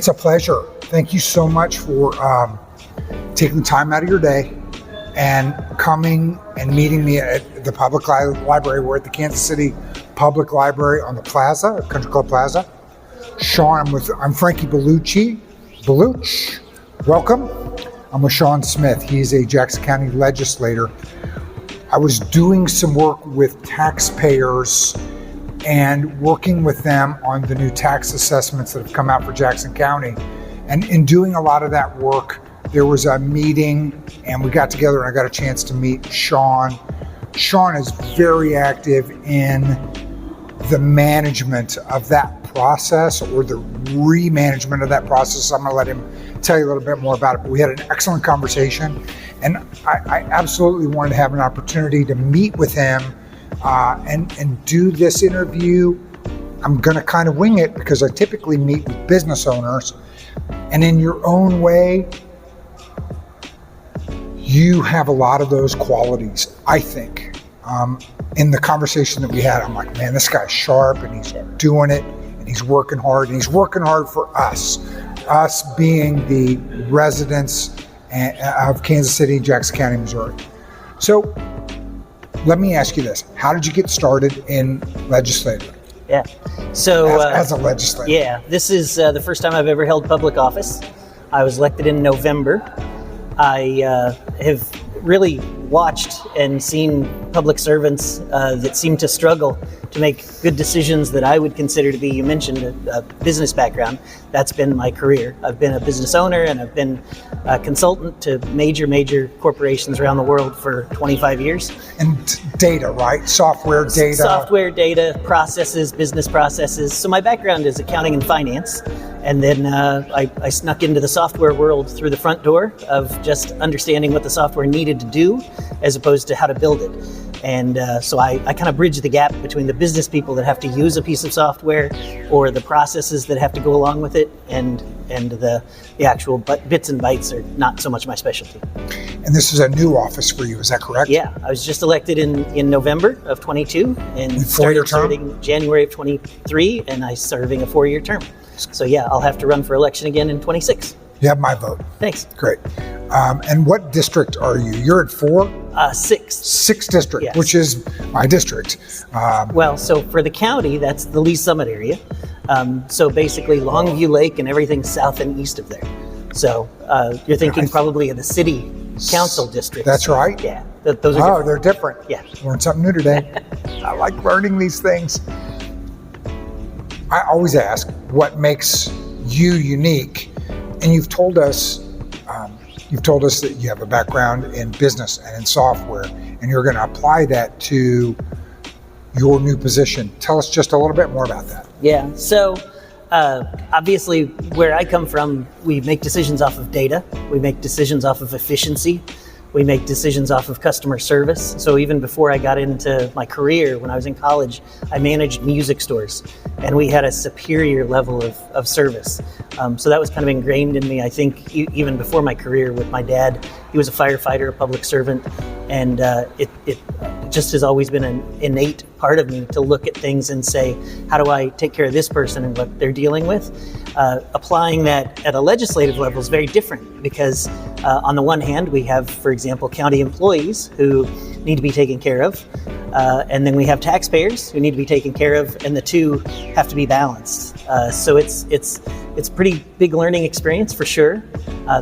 It's a pleasure. Thank you so much for taking the time out of your day and coming and meeting me at the public library. We're at the Kansas City Public Library on the Plaza, Country Club Plaza. Sean, I'm Frankie Bellucci. Welcome. I'm with Sean Smith. He's a Jackson County legislator. I was doing some work with taxpayers and working with them on the new tax assessments that have come out for Jackson County. And in doing a lot of that work, there was a meeting and we got together and I got a chance to meet Sean. Sean is very active in the management of that process or the re-management of that process. I'm gonna let him tell you a little bit more about it, but we had an excellent conversation and I absolutely wanted to have an opportunity to meet with him and do this interview. I'm gonna kind of wing it because I typically meet with business owners, and in your own way, you have a lot of those qualities, I think. In the conversation that we had, I'm like, man, this guy's sharp and he's doing it and he's working hard and he's working hard for us being the residents of Kansas City, Jackson County, Missouri. So let me ask you this. How did you get started in legislature? Yeah. So as a legislator. Yeah, this is the first time I've ever held public office. I was elected in November. I have really watched and seen public servants that seem to struggle to make good decisions that I would consider to be, you mentioned a business background. That's been my career. I've been a business owner and I've been a consultant to major corporations around the world for 25 years. And data, right? Software data, processes, business processes. So my background is accounting and finance. And then I snuck into the software world through the front door of just understanding what the software needed to do as opposed to how to build it. And so I kind of bridge the gap between the business people that have to use a piece of software or the processes that have to go along with it, and the actual bits and bytes are not so much my specialty. And this is a new office for you, is that correct? Yeah, I was just elected in November of 22 and starting January of 23, and I'm serving a 4-year term. So yeah, I'll have to run for election again in 26. You have my vote. Thanks. Great. And what district are you? You're at 4? 6. 6th district, yes. Which is my district. Well, so for the county, that's the Lee Summit area. So basically Longview Lake and everything south and east of there. So you're thinking probably of the city council districts. That's right. Yeah. Those are different. They're different. Yeah. Learned something new today. I like learning these things. I always ask what makes you unique, and you've told us that you have a background in business and in software, and you're going to apply that to your new position. Tell us just a little bit more about that. Yeah. So obviously, where I come from, we make decisions off of data. We make decisions off of efficiency. We make decisions off of customer service. So even before I got into my career, when I was in college, I managed music stores, and we had a superior level of service. So that was kind of ingrained in me, I think, even before my career with my dad. He was a firefighter, a public servant, and it just has always been an innate part of me to look at things and say, how do I take care of this person and what they're dealing with? Applying that at a legislative level is very different because on the one hand, we have, for example, county employees who need to be taken care of. And then we have taxpayers who need to be taken care of, and the two have to be balanced. So it's a pretty big learning experience for sure.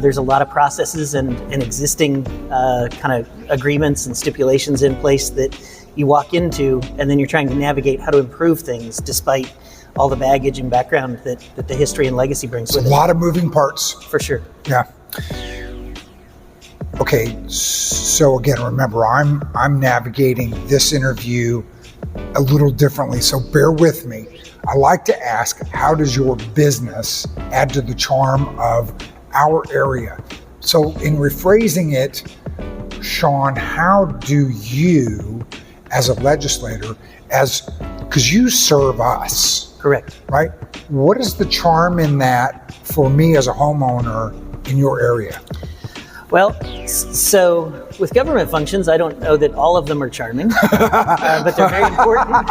There's a lot of processes and existing kind of agreements and stipulations in place that you walk into, and then you're trying to navigate how to improve things despite all the baggage and background that the history and legacy brings with it. A lot of moving parts. For sure. Yeah. Okay, so again, remember, I'm navigating this interview a little differently, so bear with me. I like to ask, how does your business add to the charm of our area? So in rephrasing it, Sean, how do you, as a legislator, because you serve us. Correct. Right? What is the charm in that for me as a homeowner in your area? Well, so with government functions, I don't know that all of them are charming, but they're very important.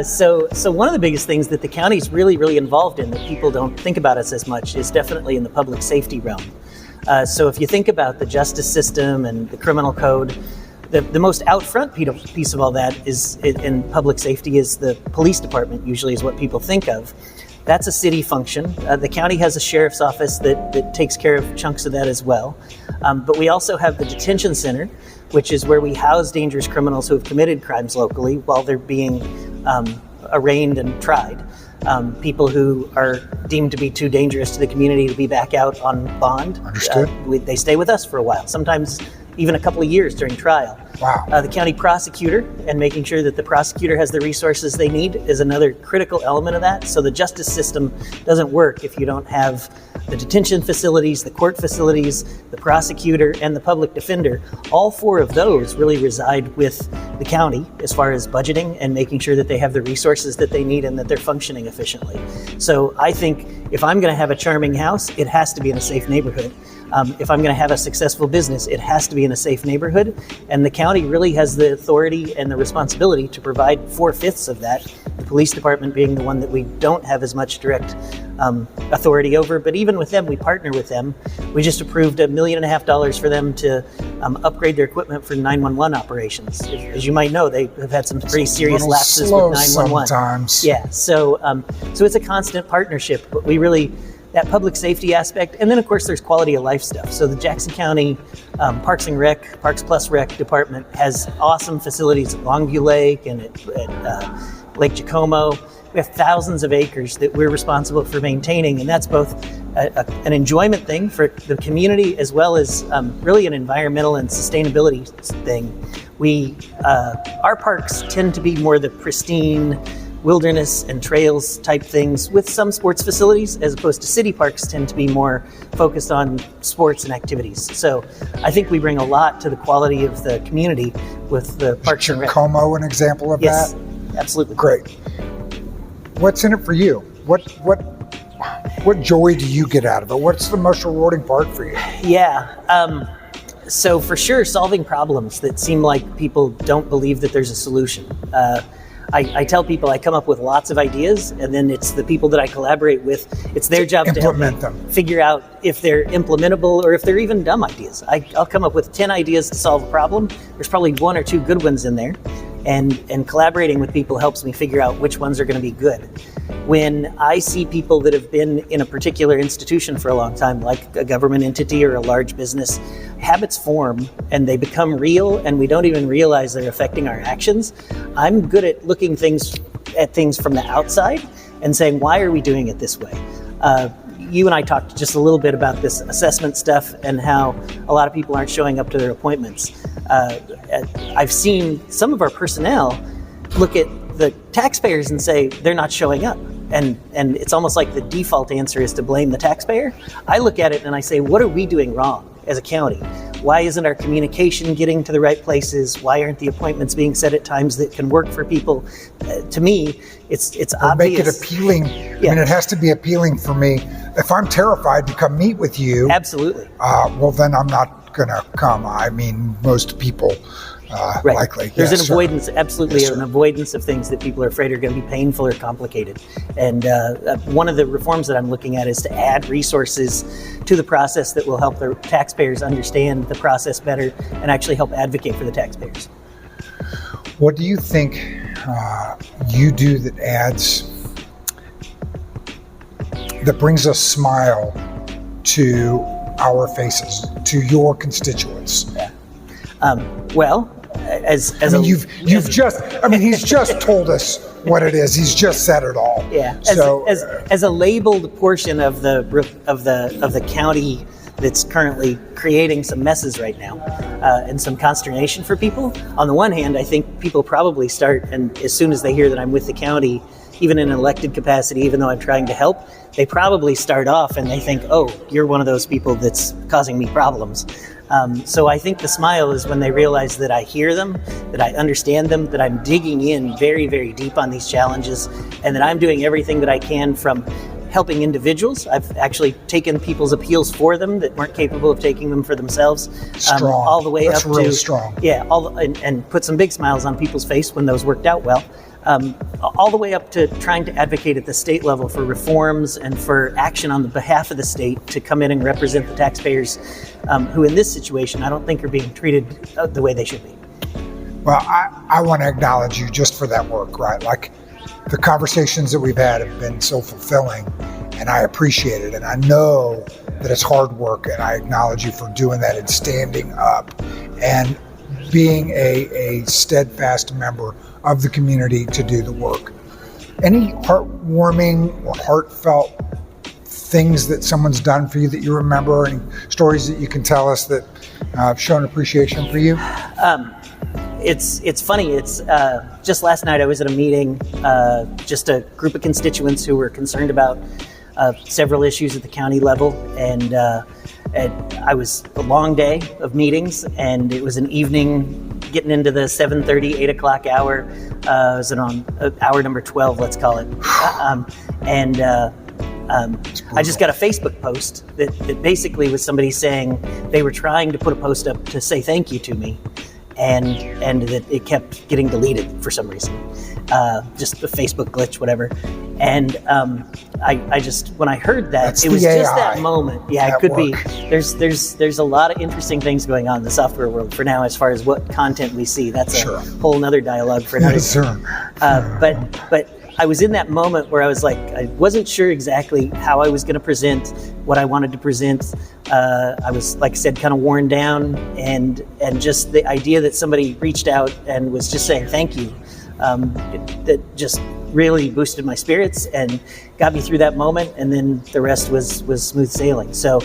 So one of the biggest things that the county's really involved in that people don't think about us as much is definitely in the public safety realm. So if you think about the justice system and the criminal code, the most out front piece of all that is in public safety is the police department, usually is what people think of. That's a city function. The county has a sheriff's office that takes care of chunks of that as well. But we also have the detention center, which is where we house dangerous criminals who have committed crimes locally while they're being arraigned and tried. People who are deemed to be too dangerous to the community to be back out on bond. Understood. They stay with us for a while, sometimes even a couple of years during trial. Wow. The county prosecutor and making sure that the prosecutor has the resources they need is another critical element of that. So the justice system doesn't work if you don't have the detention facilities, the court facilities, the prosecutor, and the public defender. All four of those really reside with the county as far as budgeting and making sure that they have the resources that they need and that they're functioning efficiently. So I think if I'm going to have a charming house, it has to be in a safe neighborhood. If I'm going to have a successful business, it has to be in a safe neighborhood. And the county really has the authority and the responsibility to provide 4/5 of that, the police department being the one that we don't have as much direct authority over. But even with them, we partner with them. We just approved $1.5 million for them to upgrade their equipment for 911 operations. As you might know, they have had some pretty serious lapses with 911. Sometimes. Yeah, so it's a constant partnership, but we really, that public safety aspect, and then of course there's quality of life stuff. So the Jackson County Parks and Rec, Parks Plus Rec department has awesome facilities at Longview Lake and at Lake Jacomo. We have thousands of acres that we're responsible for maintaining, and that's both an enjoyment thing for the community as well as really an environmental and sustainability thing. Our parks tend to be more the pristine wilderness and trails type things with some sports facilities, as opposed to city parks tend to be more focused on sports and activities. So I think we bring a lot to the quality of the community with the Parks and Rec. Como an example of Yes, that? absolutely. Great. What's in it for you? What joy do you get out of it? What's the most rewarding part for you? Yeah. So for sure, solving problems that seem like people don't believe that there's a solution. I tell people I come up with lots of ideas, and then it's the people that I collaborate with, it's their job to help me figure out if they're implementable or if they're even dumb ideas. I'll come up with 10 ideas to solve a problem. There's probably 1 or 2 good ones in there, and collaborating with people helps me figure out which ones are going to be good. When I see people that have been in a particular institution for a long time, like a government entity or a large business, habits form and they become real, and we don't even realize they're affecting our actions. I'm good at looking at things from the outside and saying, why are we doing it this way? You and I talked just a little bit about this assessment stuff and how a lot of people aren't showing up to their appointments. I've seen some of our personnel look at the taxpayers and say they're not showing up. And it's almost like the default answer is to blame the taxpayer. I look at it and I say, what are we doing wrong as a county? Why isn't our communication getting to the right places? Why aren't the appointments being set at times that can work for people? To me, it's obvious. Make it appealing. Yeah. I mean, it has to be appealing for me. If I'm terrified to come meet with you, absolutely. Well, then I'm not going to come. I mean, most people right. likely. There's an avoidance, absolutely, an avoidance of things that people are afraid are going to be painful or complicated. And one of the reforms that I'm looking at is to add resources to the process that will help the taxpayers understand the process better and actually help advocate for the taxpayers. What do you think you do that brings a smile to our faces, to your constituents? Yeah. Well, he's just told us what it is. He's just said it all. Yeah. So, as a labeled portion of the county that's currently creating some messes right now and some consternation for people. On the one hand, I think people probably start, and as soon as they hear that I'm with the county, even in an elected capacity, even though I'm trying to help, they probably start off and they think, oh, you're one of those people that's causing me problems. So I think the smile is when they realize that I hear them, that I understand them, that I'm digging in very, very deep on these challenges, and that I'm doing everything that I can from helping individuals. I've actually taken people's appeals for them that weren't capable of taking them for themselves. All the way That's up really to strong. Yeah, and put some big smiles on people's face when those worked out well. all the way up to trying to advocate at the state level for reforms and for action on the behalf of the state to come in and represent the taxpayers who in this situation I don't think are being treated the way they should be. Well, I want to acknowledge you just for that work, right? Like, the conversations that we've had have been so fulfilling, and I appreciate it. And I know that it's hard work, and I acknowledge you for doing that and standing up and being a steadfast member of the community to do the work. Any heartwarming or heartfelt things that someone's done for you that you remember, any stories that you can tell us that have shown appreciation for you? It's funny. It's just last night I was at a meeting, just a group of constituents who were concerned about several issues at the county level, and I was a long day of meetings, and it was an evening getting into the 7:30, 8 o'clock hour. I was on hour number 12, let's call it, I just got a Facebook post that basically was somebody saying they were trying to put a post up to say thank you to me, and that it kept getting deleted for some reason, just a Facebook glitch, whatever. And I just, when I heard that, That's it was the just AI that moment. Yeah, it could be. work. There's a lot of interesting things going on in the software world for now, as far as what content we see. That's Sure. a whole nother dialogue for another. Yes, sir. But I was in that moment where I was like, I wasn't sure exactly how I was going to present what I wanted to present. I was, like I said, kind of worn down, and just the idea that somebody reached out and was just saying thank you, that just really boosted my spirits and got me through that moment. And then the rest was smooth sailing. So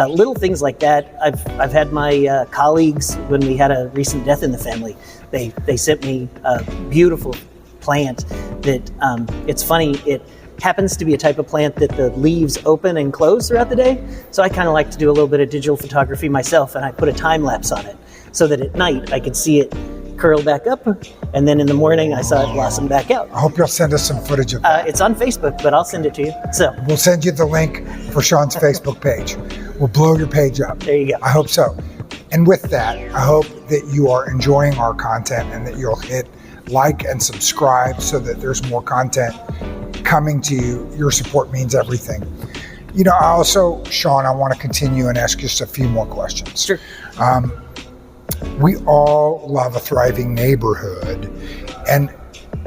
little things like that. I've had my colleagues, when we had a recent death in the family, they sent me a beautiful plant that it's funny, it happens to be a type of plant that the leaves open and close throughout the day. So I kind of like to do a little bit of digital photography myself, and I put a time lapse on it so that at night I could see it curl back up, and then in the morning I saw it blossom back out. I hope you'll send us some footage of that. It's on Facebook, but I'll send it to you. So We'll send you the link for Sean's Facebook page. We'll blow your page up. there you go. I hope so. And with that, I hope that you are enjoying our content and that you'll hit like and subscribe so that there's more content coming to you. Your support means everything. You know, Sean, I want to continue and ask just a few more questions. Sure. We all love a thriving neighborhood. And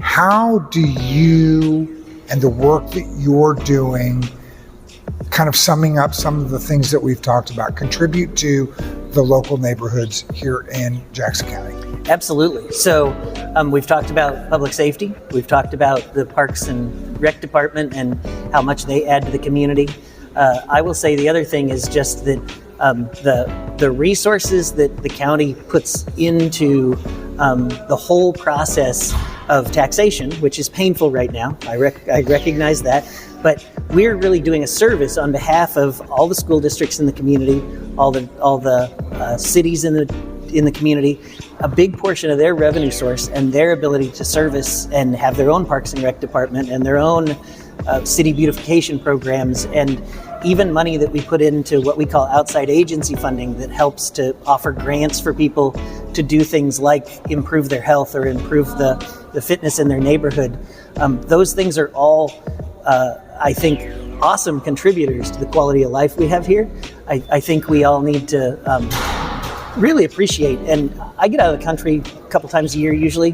how do you and the work that you're doing, kind of summing up some of the things that we've talked about, contribute to the local neighborhoods here in Jackson County? Absolutely. So we've talked about public safety. We've talked about the Parks and Rec Department and how much they add to the community. I will say the other thing is just that the resources that the county puts into the whole process of taxation, which is painful right now. I recognize that. But we're really doing a service on behalf of all the school districts in the community, all the cities in the community. A big portion of their revenue source and their ability to service and have their own Parks and Rec department and their own city beautification programs, and even money that we put into what we call outside agency funding that helps to offer grants for people to do things like improve their health or improve the fitness in their neighborhood. Those things are all, I think, awesome contributors to the quality of life we have here. I think we all need to really appreciate, and I get out of the country a couple times a year usually.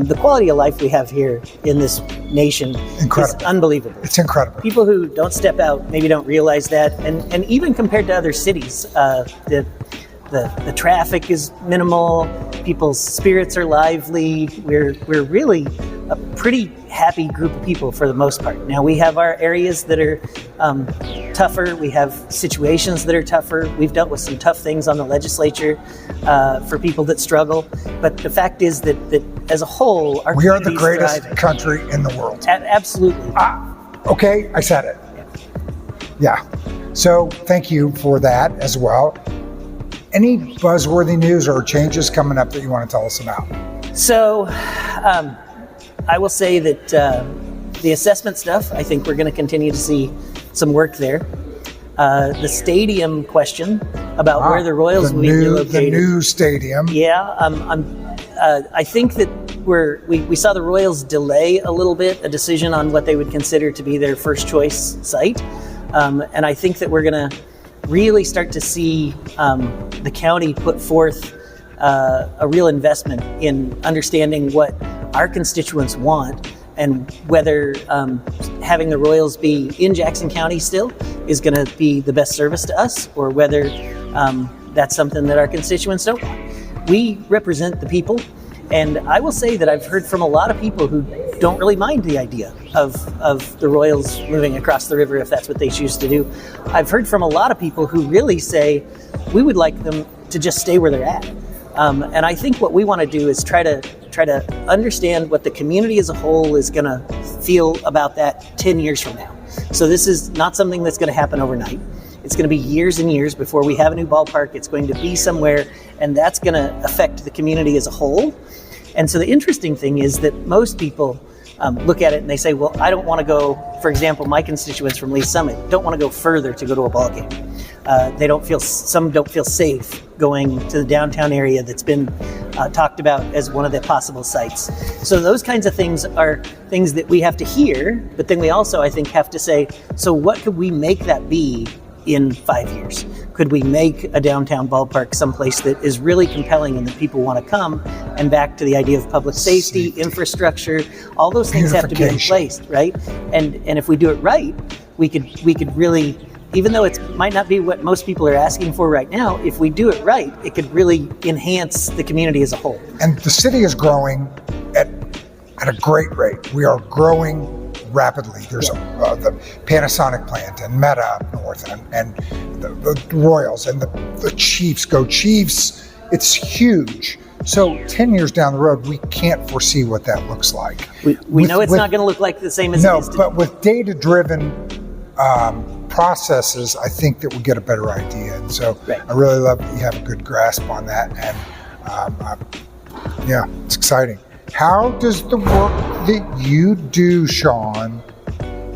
The quality of life we have here in this nation is unbelievable. It's incredible. People who don't step out maybe don't realize that, and even compared to other cities, the traffic is minimal. People's spirits are lively. We're really a pretty happy group of people for the most part. Now we have our areas that are tougher. We have situations that are tougher. We've dealt with some tough things on the legislature for people that struggle. But the fact is that as a whole, our We are the community's greatest thriving. country in the world. Absolutely. Okay, I said it. Yeah. So thank you for that as well. Any buzzworthy news or changes coming up that you want to tell us about? So I will say that the assessment stuff, I think we're going to continue to see some work there. The stadium question about where the Royals will be located. The new stadium. Yeah, I think that we saw the Royals delay a little bit a decision on what they would consider to be their first choice site. And I think that we're going to really start to see the county put forth a real investment in understanding what our constituents want, and whether having the Royals be in Jackson County still is going to be the best service to us, or whether that's something that our constituents don't want. We represent the people, and I will say that I've heard from a lot of people who don't really mind the idea of the Royals moving across the river if that's what they choose to do. I've heard from a lot of people who really say we would like them to just stay where they're at. And I think what we want to do is try to understand what the community as a whole is going to feel about that 10 years from now. So this is not something that's going to happen overnight. It's going to be years and years before we have a new ballpark. It's going to be somewhere, and that's going to affect the community as a whole. And so the interesting thing is that most people look at it and they say, well, I don't want to go, for example, my constituents from Lee Summit don't want to go further to go to a ball game. Some don't feel safe going to the downtown area that's been talked about as one of the possible sites. So those kinds of things are things that we have to hear, but then we also, I think, have to say, so what could we make that be in 5 years? Could we make a downtown ballpark someplace that is really compelling and that people want to come? And back to the idea of public safety, infrastructure, all those things have to be in place, right? And if we do it right, we could really, even though it might not be what most people are asking for right now, if we do it right, it could really enhance the community as a whole. And the city is growing at a great rate. We are growing rapidly. There's the Panasonic plant and Meta up north, and the Royals and the Chiefs. Go Chiefs! It's huge. So 10 years down the road, we can't foresee what that looks like. We know it's not going to look like the same as it is today. But with data-driven processes, I think that we'll get a better idea. And so I really love that you have a good grasp on that. And it's exciting. How does the work that you do, Sean,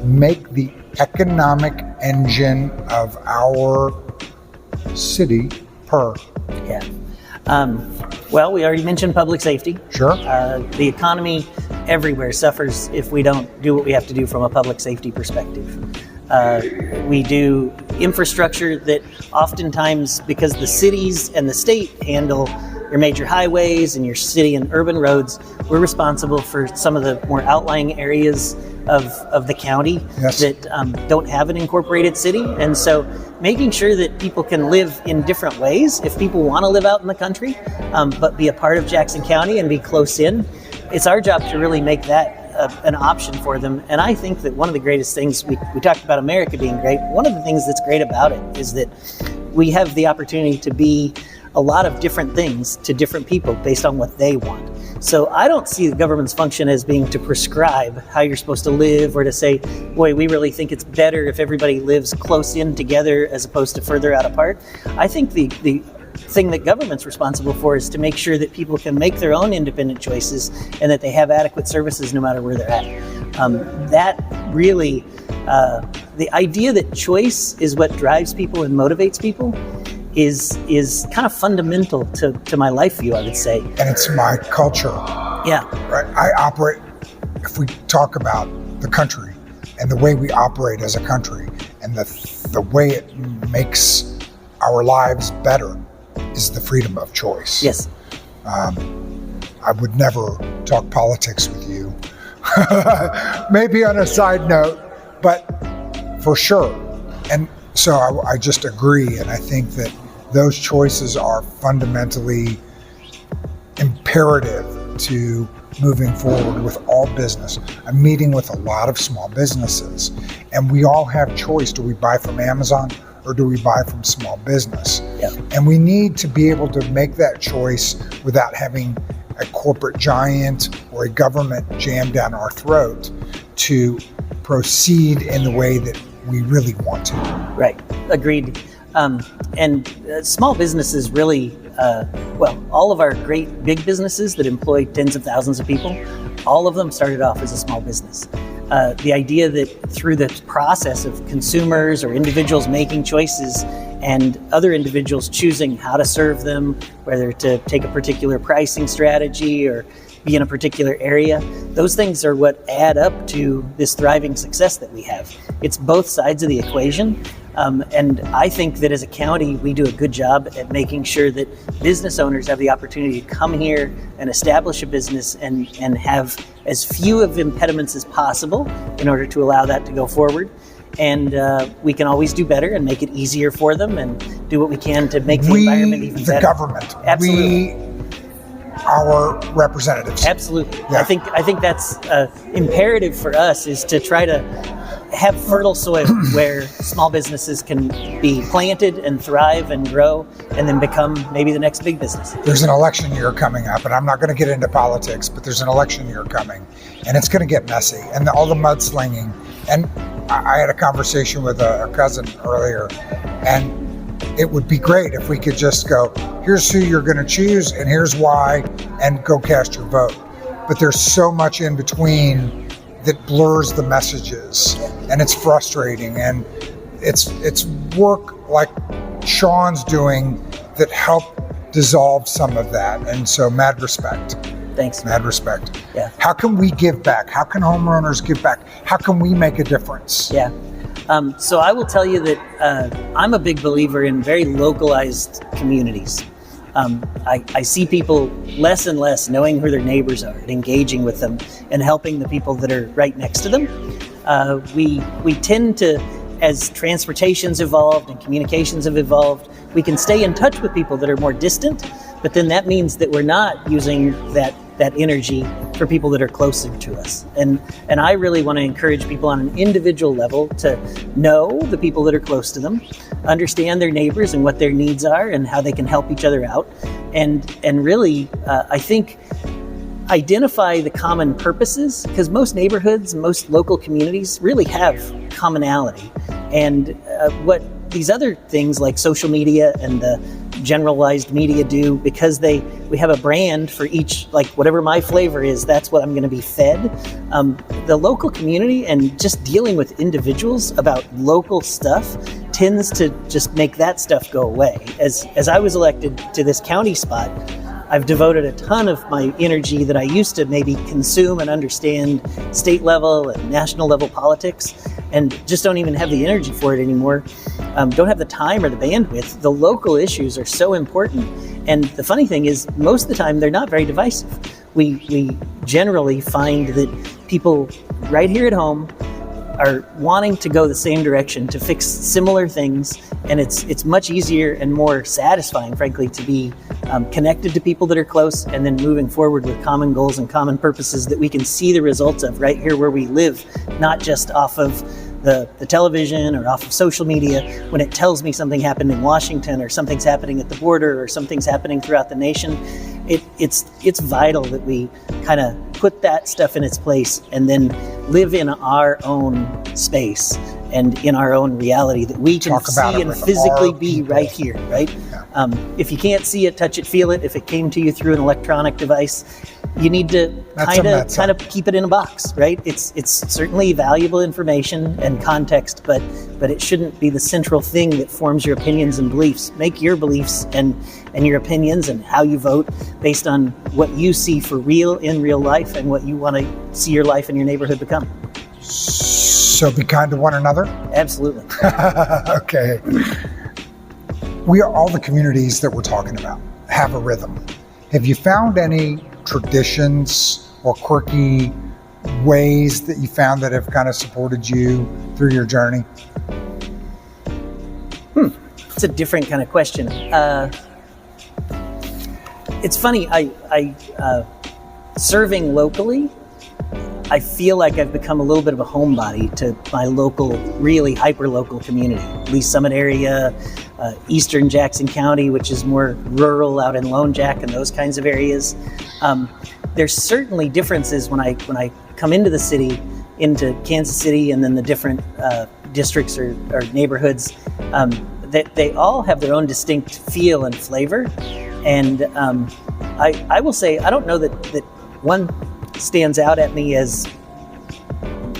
make the economic engine of our city purr? Yeah. Well, we already mentioned public safety. Sure. The economy everywhere suffers if we don't do what we have to do from a public safety perspective. We do infrastructure that oftentimes, because the cities and the state handle your major highways and your city and urban roads, we're responsible for some of the more outlying areas of the county that don't have an incorporated city. And so making sure that people can live in different ways, if people want to live out in the country, but be a part of Jackson County and be close in, it's our job to really make that an option for them. And I think that one of the greatest things, we talked about America being great, one of the things that's great about it is that we have the opportunity to be a lot of different things to different people based on what they want. So I don't see the government's function as being to prescribe how you're supposed to live, or to say, boy, we really think it's better if everybody lives close in together as opposed to further out apart. I think the thing that government's responsible for is to make sure that people can make their own independent choices and that they have adequate services no matter where they're at. That really, the idea that choice is what drives people and motivates people is kind of fundamental to my life view, I would say. And it's my culture. Yeah. Right. I operate, if we talk about the country and the way we operate as a country and the way it makes our lives better, is the freedom of choice. Yes. I would never talk politics with you. Maybe on a side note, but for sure. And so I just agree, and I think that those choices are fundamentally imperative to moving forward with all business. I'm meeting with a lot of small businesses, and we all have choice. Do we buy from Amazon or do we buy from small business? Yeah. And we need to be able to make that choice without having a corporate giant or a government jam down our throat to proceed in the way that we really want to. Right. Agreed. And small businesses really, all of our great big businesses that employ tens of thousands of people, all of them started off as a small business. The idea that through the process of consumers or individuals making choices and other individuals choosing how to serve them, whether to take a particular pricing strategy or be in a particular area. Those things are what add up to this thriving success that we have. It's both sides of the equation. And I think that as a county, we do a good job at making sure that business owners have the opportunity to come here and establish a business and have as few of impediments as possible in order to allow that to go forward. And we can always do better and make it easier for them and do what we can to make the environment even better. The government. Absolutely. Our representatives. Absolutely. Yeah. I think that's imperative for us, is to try to have fertile soil where small businesses can be planted and thrive and grow and then become maybe the next big business. There's an election year coming up, and I'm not going to get into politics, but there's an election year coming, and it's going to get messy, and all the mudslinging. And I had a conversation with a cousin earlier, and it would be great if we could just go, here's who you're going to choose, and here's why, and go cast your vote. But there's so much in between that blurs the messages, and it's frustrating, and it's work like Sean's doing that help dissolve some of that. And so mad respect. Thanks. Mad respect. Yeah. How can we give back? How can homeowners give back? How can we make a difference? Yeah. So I will tell you that I'm a big believer in very localized communities. I see people less and less knowing who their neighbors are and engaging with them and helping the people that are right next to them. We tend to, as transportation's evolved and communications have evolved, we can stay in touch with people that are more distant, but then that means that we're not using that energy for people that are closer to us. And I really want to encourage people on an individual level to know the people that are close to them, understand their neighbors and what their needs are and how they can help each other out. And really, I think, identify the common purposes, because most neighborhoods, most local communities really have commonality. And what these other things like social media and the generalized media do, because we have a brand for each, like whatever my flavor is, that's what I'm going to be fed. The local community and just dealing with individuals about local stuff tends to just make that stuff go away. As I was elected to this county spot, I've devoted a ton of my energy that I used to maybe consume and understand state level and national level politics, and just don't even have the energy for it anymore. Don't have the time or the bandwidth. The local issues are so important. And the funny thing is, most of the time, they're not very divisive. We generally find that people right here at home are wanting to go the same direction to fix similar things, and it's much easier and more satisfying, frankly, to be connected to people that are close and then moving forward with common goals and common purposes that we can see the results of right here where we live, not just off of the television or off of social media when it tells me something happened in Washington or something's happening at the border or something's happening throughout the nation. It's vital that we kind of put that stuff in its place and then live in our own space and in our own reality that we can see and physically be right here, right? Yeah. If you can't see it, touch it, feel it, if it came to you through an electronic device, you need to kind of keep it in a box, right? It's certainly valuable information and context, but it shouldn't be the central thing that forms your opinions and beliefs. Make your beliefs and your opinions and how you vote based on what you see for real in real life and what you want to see your life and your neighborhood become. So be kind to one another? Absolutely. Okay. All the communities that we're talking about have a rhythm. Have you found any traditions or quirky ways that you found that have kind of supported you through your journey? It's a different kind of question. It's funny, I serving locally, I feel like I've become a little bit of a homebody to my local, really hyper-local community. Lee Summit area, eastern Jackson County, which is more rural out in Lone Jack and those kinds of areas. There's certainly differences when I come into the city, into Kansas City, and then the different districts or neighborhoods. That they all have their own distinct feel and flavor. And I will say, I don't know that one stands out at me as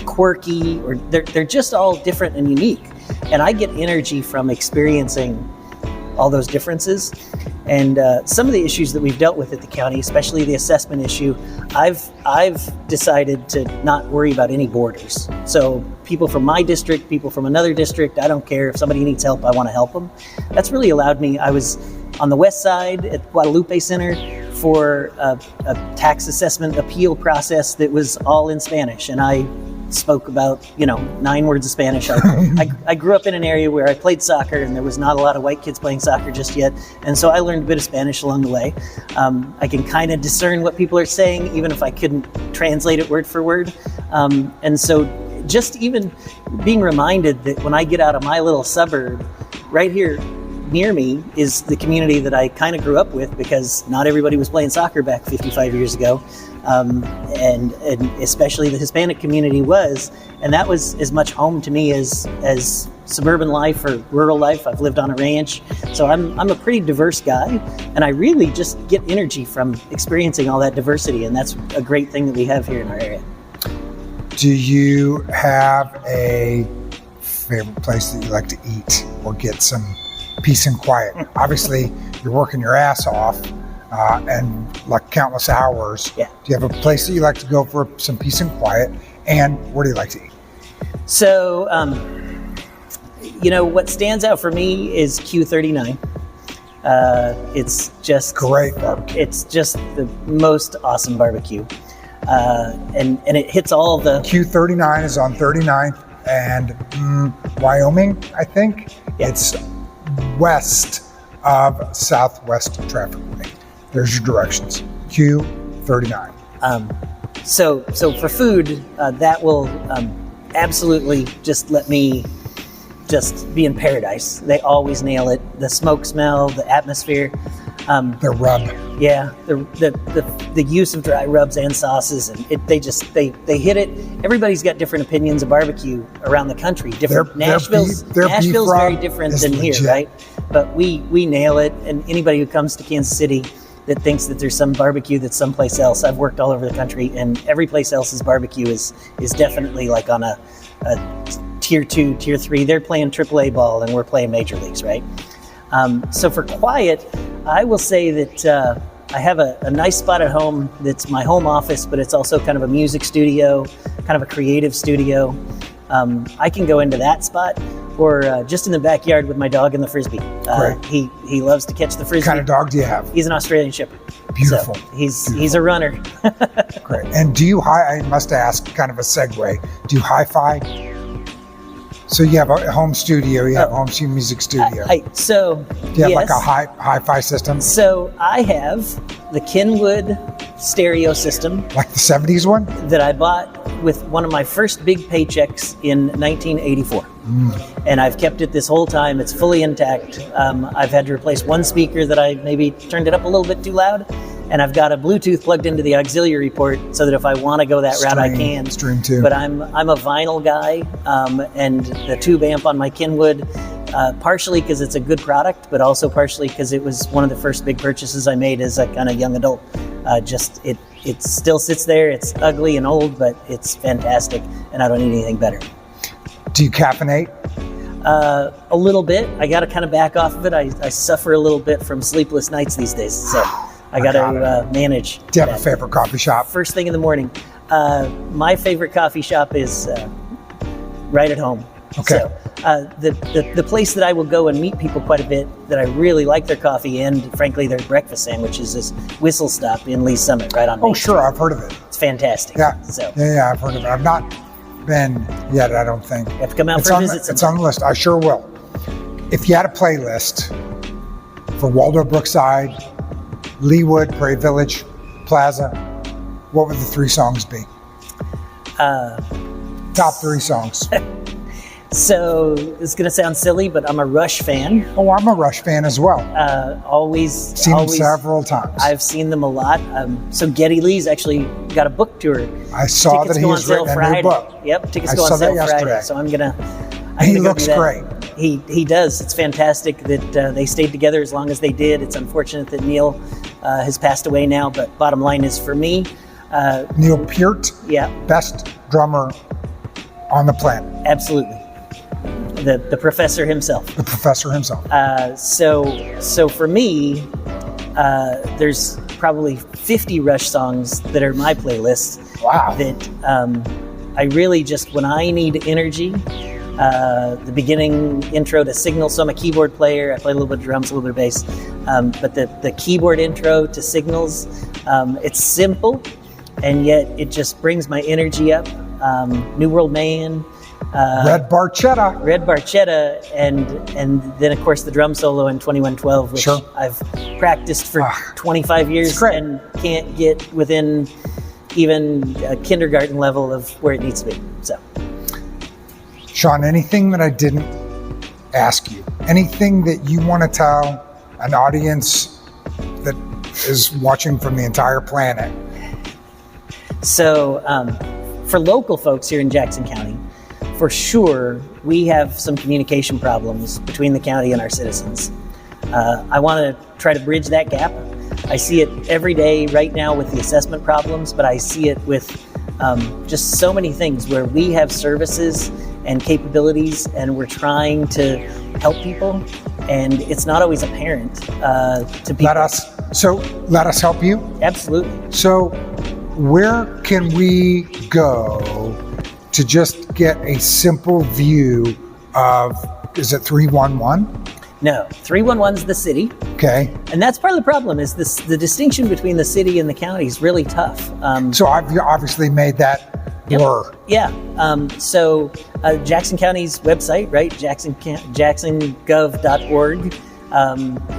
quirky, or they're just all different and unique. And I get energy from experiencing all those differences. And some of the issues that we've dealt with at the county, especially the assessment issue, I've decided to not worry about any borders. So people from my district, people from another district, I don't care. If somebody needs help, I want to help them. That's really allowed me. I was on the west side at Guadalupe Center for a tax assessment appeal process that was all in Spanish, and I spoke about 9 words of Spanish. I grew up in an area where I played soccer, and there was not a lot of white kids playing soccer just yet, and so I learned a bit of Spanish along the way. I can kind of discern what people are saying, even if I couldn't translate it word for word. And so just even being reminded that when I get out of my little suburb, right here near me is the community that I kind of grew up with, because not everybody was playing soccer back 55 years ago. And especially the Hispanic community was, and that was as much home to me as suburban life or rural life. I've lived on a ranch, so I'm a pretty diverse guy, and I really just get energy from experiencing all that diversity, and that's a great thing that we have here in our area. Do you have a favorite place that you like to eat or get some peace and quiet? Obviously, you're working your ass off. And like countless hours. Yeah. Do you have a place that you like to go for some peace and quiet? And where do you like to eat? So, what stands out for me is Q39. It's just great barbecue. It's just the most awesome barbecue, and it hits all the. Q39 is on 39th and Wyoming, I think. Yeah. It's west of Southwest Traffic Way. There's your directions. Q39. So for food, that will absolutely just let me just be in paradise. They always nail it. The smoke smell, the atmosphere. The rub. Yeah, the use of dry rubs and sauces, and they hit it. Everybody's got different opinions of barbecue around the country. Nashville's very different than here, right? But we nail it, and anybody who comes to Kansas City that thinks that there's some barbecue that's someplace else. I've worked all over the country, and every place else's barbecue is definitely like on a tier 2, tier 3. They're playing AAA ball, and we're playing major leagues, right? So for quiet, I will say that I have a nice spot at home that's my home office, but it's also kind of a music studio, kind of a creative studio. I can go into that spot, or just in the backyard with my dog and the Frisbee. Great. He loves to catch the Frisbee. What kind of dog do you have? He's an Australian Shepherd. Beautiful. So he's a runner. Great. And I must ask, kind of a segue, do you hi-fi? So you have a home studio, you have a home music studio. Do you have like a hi-fi system? So I have the Kenwood stereo system. Like the 70s one? That I bought with one of my first big paychecks in 1984. And I've kept it this whole time. It's fully intact. I've had to replace one speaker that I maybe turned it up a little bit too loud. And I've got a Bluetooth plugged into the auxiliary port so that if I want to go that route, I can. Stream too. But I'm a vinyl guy, and the tube amp on my Kenwood, partially because it's a good product, but also partially because it was one of the first big purchases I made as a kind of young adult. It still sits there. It's ugly and old, but it's fantastic, and I don't need anything better. Do you caffeinate? A little bit. I got to kind of back off of it. I suffer a little bit from sleepless nights these days, so I got to manage. Do you have a favorite coffee shop? First thing in the morning. My favorite coffee shop is right at home. Okay. So the place that I will go and meet people quite a bit that I really like their coffee and, frankly, their breakfast sandwiches is Whistle Stop in Lee's Summit, right on Main Street. I've heard of it. It's fantastic. Yeah. So Yeah, I've heard of it. I've not been yet, I don't think. You have to come out for a visit. It's on the list. I sure will. If you had a playlist for Waldo Brookside, Leewood, Prairie Village, Plaza, what would the 3 songs be? Top 3 songs. So it's going to sound silly, but I'm a Rush fan. Oh, I'm a Rush fan as well. Seen them several times. I've seen them a lot. So Geddy Lee's actually got a book tour. I saw that he was written a new book. Yep, tickets go on sale Friday. So I'm gonna. He looks great. He does. It's fantastic that they stayed together as long as they did. It's unfortunate that Neil has passed away now, but bottom line is for me. Neil Peart. Yeah. Best drummer on the planet. Absolutely. The professor himself. The professor himself. So for me, there's probably 50 Rush songs that are my playlists. Wow. That I really just, when I need energy, the beginning intro to Signal. So I'm a keyboard player. I play a little bit of drums, a little bit of bass. But the keyboard intro to Signals, it's simple, and yet it just brings my energy up. New World Man. Red Barchetta, and then of course the drum solo in 2112, which Sure. I've practiced for 25 years and can't get within even a kindergarten level of where it needs to be. So, Sean, anything that I didn't ask you, anything that you want to tell an audience that is watching from the entire planet? So for local folks here in Jackson County, for sure, we have some communication problems between the county and our citizens. I want to try to bridge that gap. I see it every day right now with the assessment problems, but I see it with just so many things where we have services and capabilities and we're trying to help people, and it's not always apparent to people. Let us help you. Absolutely. So where can we go to just get a simple view of, is it 311? No, 311's the city. Okay. And that's part of the problem, is the distinction between the city and the county is really tough. So I've obviously made that blur. Yeah. So Jackson County's website, right, jacksongov.org,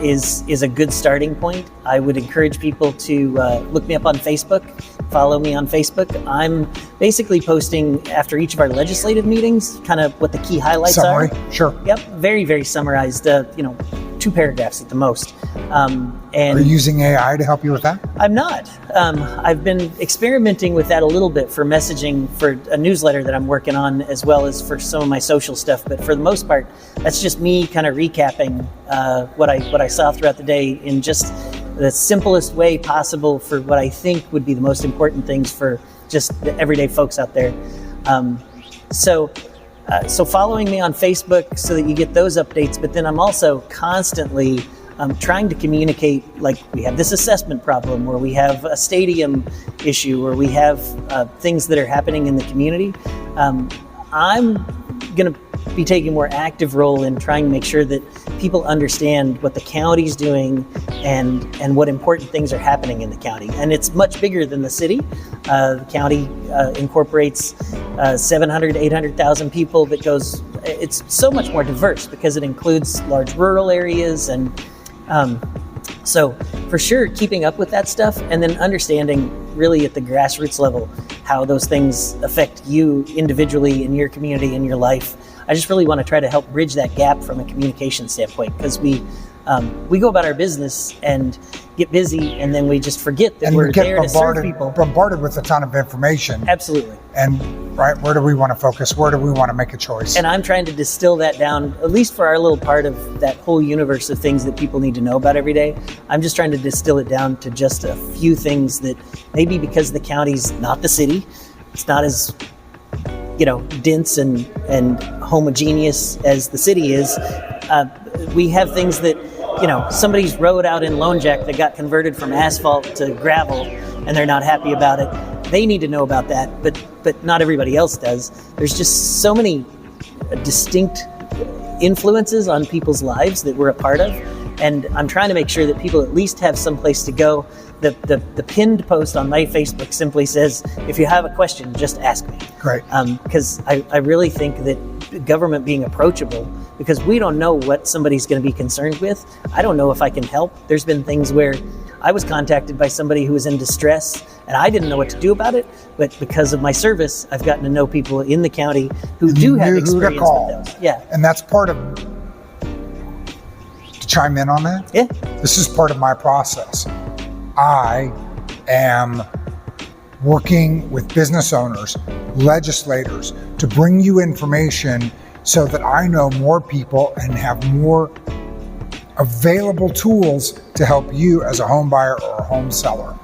is a good starting point. I would encourage people to look me up on Facebook, follow me on Facebook. I'm basically posting after each of our legislative meetings, kind of what the key highlights Summary. are. Sure. Yep, very, very summarized, 2 paragraphs at the most. And are you using AI to help you with that? I'm not. I've been experimenting with that a little bit for messaging for a newsletter that I'm working on, as well as for some of my social stuff. But for the most part, that's just me kind of recapping what I saw throughout the day in just the simplest way possible for what I think would be the most important things for just the everyday folks out there. So following me on Facebook so that you get those updates, but then I'm also constantly trying to communicate, like we have this assessment problem, or we have a stadium issue, or we have things that are happening in the community. I'm going to be taking a more active role in trying to make sure that people understand what the county's doing and what important things are happening in the county. And it's much bigger than the city. The county incorporates 700, 800,000 people. It's so much more diverse because it includes large rural areas. And so for sure, keeping up with that stuff and then understanding really at the grassroots level how those things affect you individually in your community, in your life. I just really want to try to help bridge that gap from a communication standpoint, because we go about our business and get busy, and then we just forget that we're there to serve people. Bombarded with a ton of information. Absolutely. And right, where do we want to focus? Where do we want to make a choice? And I'm trying to distill that down, at least for our little part of that whole universe of things that people need to know about every day. I'm just trying to distill it down to just a few things that maybe because the county's not the city, it's not as dense and homogeneous as the city is. We have things that, somebody's road out in Lone Jack that got converted from asphalt to gravel and they're not happy about it. They need to know about that, but not everybody else does. There's just so many distinct influences on people's lives that we're a part of. And I'm trying to make sure that people at least have some place to go. The pinned post on my Facebook simply says, if you have a question, just ask me. Great. Because I really think that government being approachable, because we don't know what somebody's going to be concerned with. I don't know if I can help. There's been things where I was contacted by somebody who was in distress and I didn't know what to do about it, but because of my service, I've gotten to know people in the county who do have experience with those. Yeah. And that's part of, to chime in on that? Yeah. This is part of my process. I am working with business owners, legislators, to bring you information so that I know more people and have more available tools to help you as a home buyer or a home seller.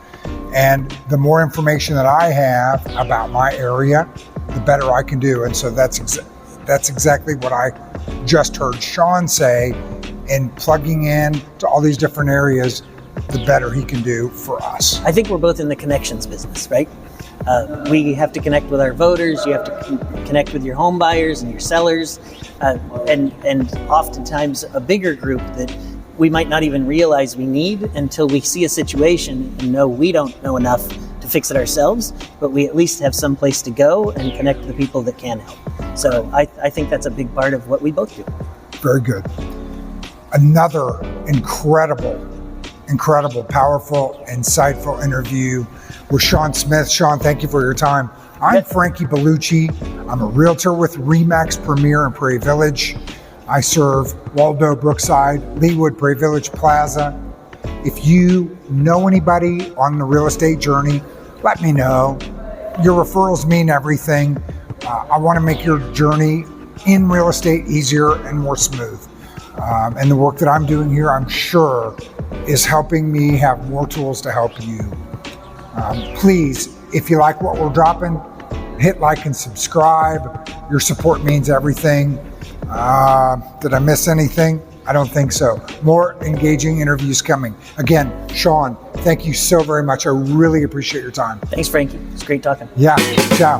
And the more information that I have about my area, the better I can do. And so that's exactly what I just heard Sean say in plugging in to all these different areas. the better he can do for us. I think we're both in the connections business, right? We have to connect with our voters. You have to connect with your home buyers and your sellers, and oftentimes a bigger group that we might not even realize we need until we see a situation and know we don't know enough to fix it ourselves, but we at least have some place to go and connect to the people that can help. So I think that's a big part of what we both do. Very good. Another incredible, powerful, insightful interview with Sean Smith. Sean, thank you for your time. I'm Frankie Bellucci. I'm a realtor with RE/MAX Premier in Prairie Village. I serve Waldo, Brookside, Leawood, Prairie Village Plaza. If you know anybody on the real estate journey, let me know. Your referrals mean everything. I want to make your journey in real estate easier and more smooth. And the work that I'm doing here, I'm sure, is helping me have more tools to help you. Please, if you like what we're dropping, hit like and subscribe. Your support means everything. Did I miss anything? I don't think so. More engaging interviews coming. Again, Sean, thank you so very much. I really appreciate your time. Thanks, Frankie. It's great talking. Yeah, ciao.